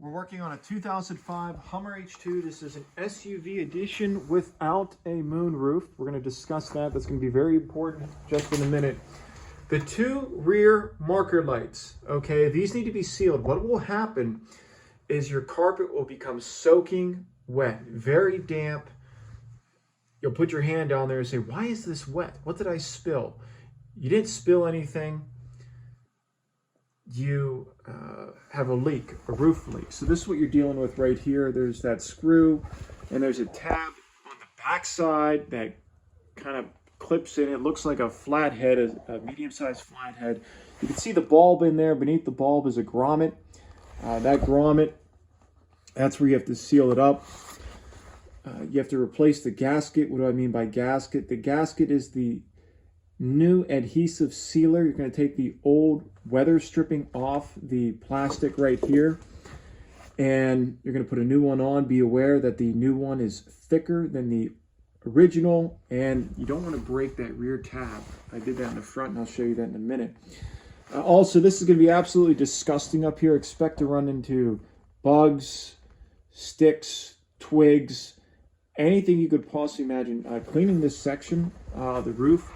We're working on a 2005 Hummer H2. This is an SUV edition without a moonroof. We're going to discuss that. That's going to be very important just in a minute. The two rear marker lights, okay, these need to be sealed. What will happen is your carpet will become soaking wet, very damp. You'll put your hand down there and say, why is this wet? What did I spill? You didn't spill anything. You have a leak, a roof leak. So this is what you're dealing with right here. There's that screw and there's a tab on the back side that kind of clips in. It looks like a flathead, a medium-sized flathead. You can see the bulb in there. Beneath the bulb is a grommet. That grommet, that's where you have to seal it up. You have to replace the gasket. What do I mean by gasket? The gasket is the new adhesive sealer. You're going to take the old weather stripping off the plastic right here, and you're going to put a new one on. Be aware that the new one is thicker than the original, and you don't want to break that rear tab. I did that in the front, and I'll show you that in a minute. Also, this is going to be absolutely disgusting up here. Expect to run into bugs, sticks, twigs, anything you could possibly imagine. Cleaning this section, the roof,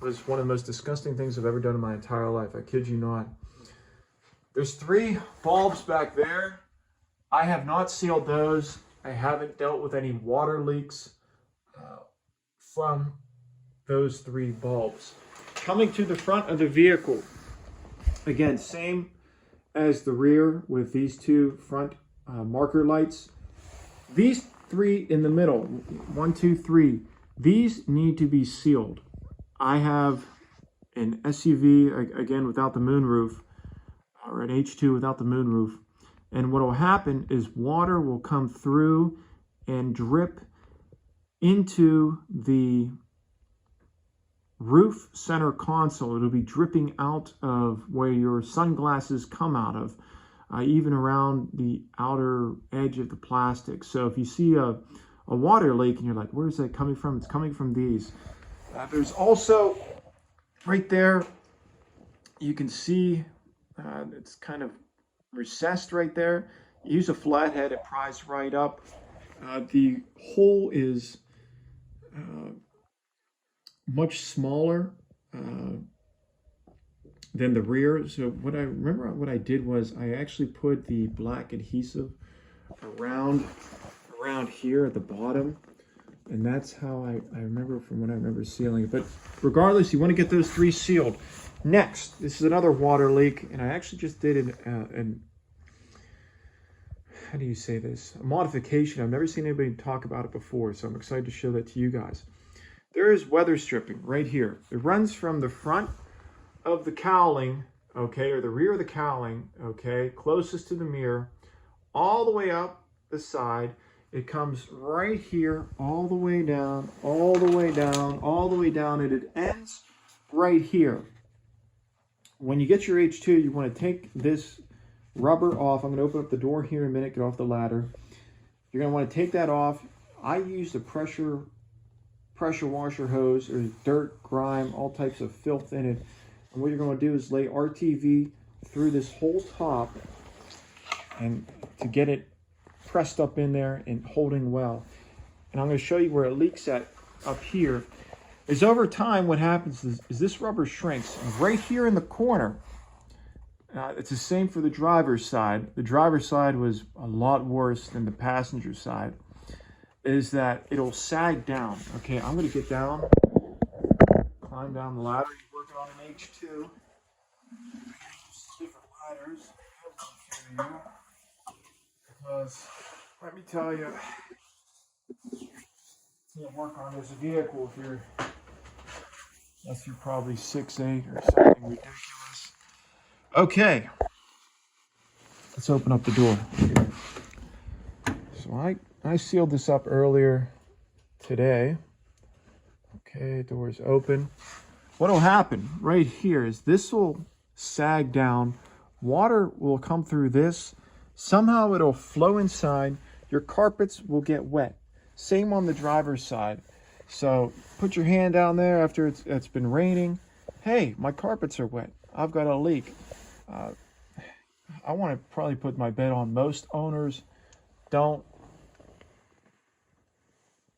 was one of the most disgusting things I've ever done in my entire life. I kid you not. There's 3 bulbs back there. I have not sealed those. I haven't dealt with any water leaks from those 3 bulbs. Coming to the front of the vehicle, again, same as the rear with these 2 front marker lights. These 3 in the middle, 1, 2, 3, these need to be sealed. I have an SUV, again, without the moonroof, or an H2 without the moonroof. And what will happen is water will come through and drip into the roof center console. It'll be dripping out of where your sunglasses come out of, even around the outer edge of the plastic. So if you see a water leak and you're like, where is that coming from? It's coming from these. There's also, right there, you can see it's kind of recessed right there. Use a flathead, it pries right up. The hole is much smaller than the rear. So what I did was I actually put the black adhesive around here at the bottom. And that's how I remember from when I remember sealing it. But regardless, you want to get those 3 sealed. Next, this is another water leak. And I actually just did an how do you say this? A modification. I've never seen anybody talk about it before. So I'm excited to show that to you guys. There is weather stripping right here. It runs from the front of the cowling, okay, or the rear of the cowling, okay, closest to the mirror, all the way up the side. It comes right here, all the way down, all the way down, all the way down, and it ends right here. When you get your H2, you want to take this rubber off. I'm going to open up the door here in a minute, get off the ladder. You're going to want to take that off. I used a pressure washer hose. There's dirt, grime, all types of filth in it. And what you're going to do is lay RTV through this whole top and to get it pressed up in there and holding well. And I'm going to show you where it leaks at up here. Is over time what happens is this rubber shrinks. And right here in the corner, it's the same for the driver's side. The driver's side was a lot worse than the passenger side. Is that it'll sag down. Okay, I'm going to get down, climb down the ladder. You're working on an H2. Different ladders. Because let me tell you, can't work on this vehicle if you're, unless you're probably 6'8" or something ridiculous. Okay, let's open up the door. So I sealed this up earlier today. Okay, door is open. What will happen right here is this will sag down. Water will come through this. Somehow it'll flow inside. Your carpets will get wet. Same on the driver's side. So put your hand down there after it's been raining. Hey, my carpets are wet. I've got a leak. I want to probably put my bet on most owners don't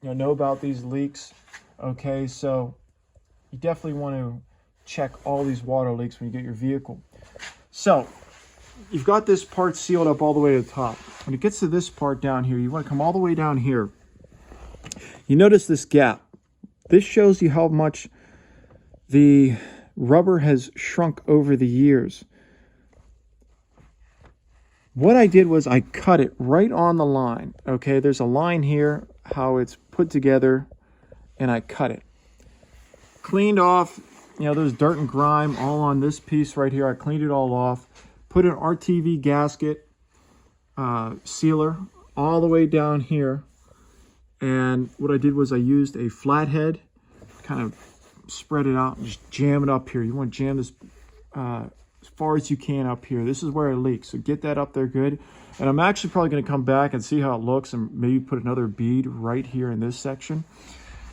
know about these leaks. Okay, so you definitely want to check all these water leaks when you get your vehicle. So you've got this part sealed up all the way to the top. When it gets to this part down here, you want to come all the way down here. You notice this gap. This shows you how much the rubber has shrunk over the years. What I did was I cut it right on the line. Okay, there's a line here, how it's put together, and I cut it. Cleaned off, there's dirt and grime all on this piece right here. I cleaned it all off. Put an RTV gasket sealer all the way down here. And what I did was I used a flathead, kind of spread it out and just jam it up here. You want to jam this as far as you can up here. This is where it leaks, so get that up there good. And I'm actually probably going to come back and see how it looks and maybe put another bead right here in this section.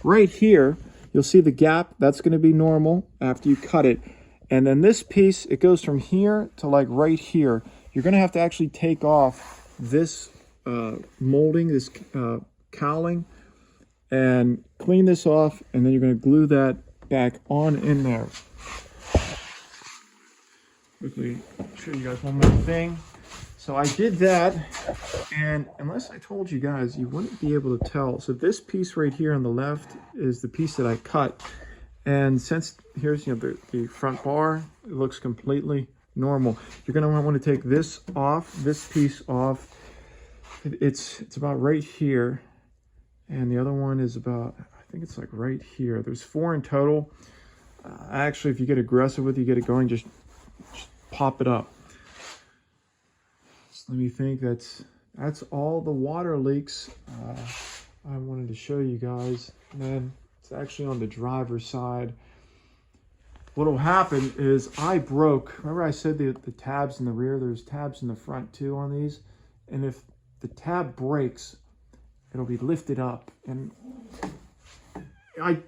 Right here, you'll see the gap. That's going to be normal after you cut it. And then this piece, it goes from here to like right here. You're going to have to actually take off this molding, this cowling, and clean this off, and then you're going to glue that back on in there. Quickly show you guys one more thing. So I did that, and unless I told you guys, you wouldn't be able to tell. So this piece right here on the left is the piece that I cut, and since here's the front bar, it looks completely normal. You're going to want to take this off, this piece off. It's about right here, and the other one is about, I think it's like right here. There's 4 in total. Actually, if you get aggressive with it, you get it going, just pop it up. So let me think. That's all the water leaks I wanted to show you guys. And then it's actually on the driver's side. What'll happen is I broke, remember I said the tabs in the rear, there's tabs in the front too on these, and if the tab breaks, it'll be lifted up. And I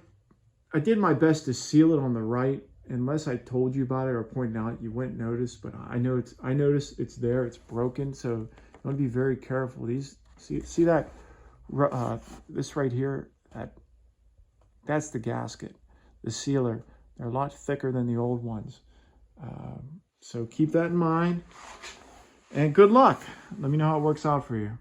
did my best to seal it on the right. Unless I told you about it or pointed out, you wouldn't notice, but I noticed it's there, it's broken, so you want to be very careful. These, see that, this right here, that's the gasket, the sealer. They're a lot thicker than the old ones. So keep that in mind, and good luck. Let me know how it works out for you.